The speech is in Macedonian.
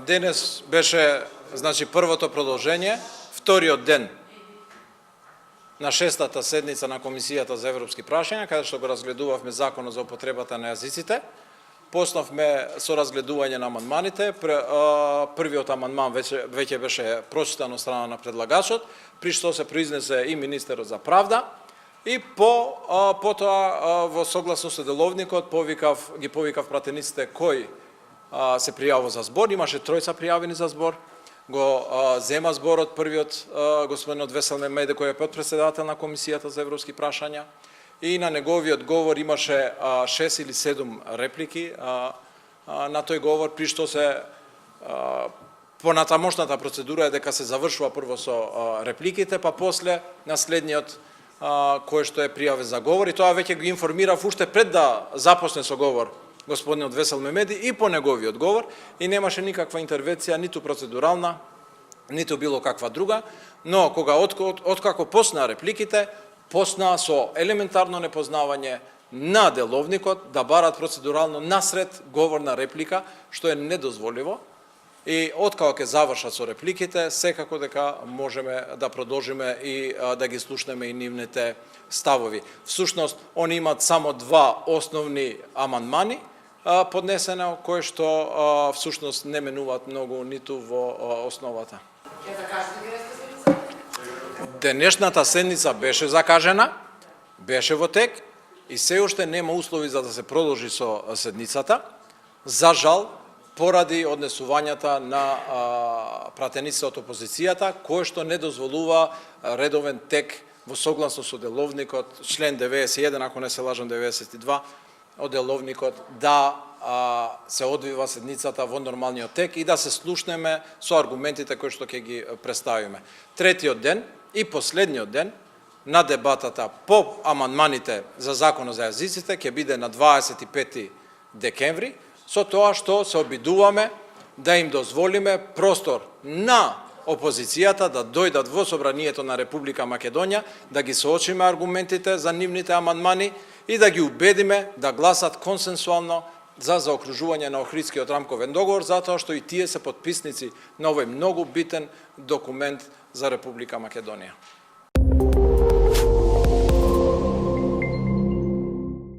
Денес беше, значи, првото продолжение, вториот ден на 6-та седница на Комисијата за европски прашања, каде што го разгледувавме Законот за употребата на јазиците. Почнавме со разгледување на амандманите. Првиот амандман веќе беше прочитан од страна на предлагачот, при што се произнесе и министерот за правда, и потоа во согласно со деловникот ги повикав пратениците кои се пријавува за збор. Имаше тројца пријавени за збор. Го зема зборот првиот господинот Весел Мемеде, кој е потпредседател на Комисијата за европски прашања, и на неговиот говор имаше 6 или 7 реплики на тој говор, при што се понатамошната процедура е дека се завршува прво со репликите, па после наследниот кој што е пријавен за говор, и тоа веќе го информирав уште пред да започне со говор господинот Весел Мемеди и по неговиот говор, и немаше никаква интервенција, ниту процедурална, ниту било каква друга, но кога откако почнаа репликите, почнаа со елементарно непознавање на деловникот да барат процедурално насред говорна реплика, што е недозволиво. И откако ќе завршат со репликите, секако дека можеме да продолжиме и да ги слушнеме и нивните ставови. Всушност, они имат само два основни амандмани поднесено, кои што всушност не менуваат многу ниту во основата. Денешната седница беше закажена, беше во тек и се уште нема услови за да се продолжи со седницата. За жал, поради однесувањата на пратениците од опозицијата, кој што не дозволува редовен тек во согласно со деловникот, член 91, ако не се лажам 92, од деловникот, да се одвива седницата во нормалниот тек и да се слушнеме со аргументите кои што ќе ги представиме. Третиот ден и последниот ден на дебатата по амандманите за Законот за јазиците ќе биде на 25 декември, со тоа што се обидуваме да им дозволиме простор на опозицијата да дојдат во Собранието на Република Македонија, да ги соочиме аргументите за нивните амандмани и да ги убедиме да гласат консенсуално за заокружување на Охридскиот рамковен договор, затоа што и тие се потписници на овој многу битен документ за Република Македонија.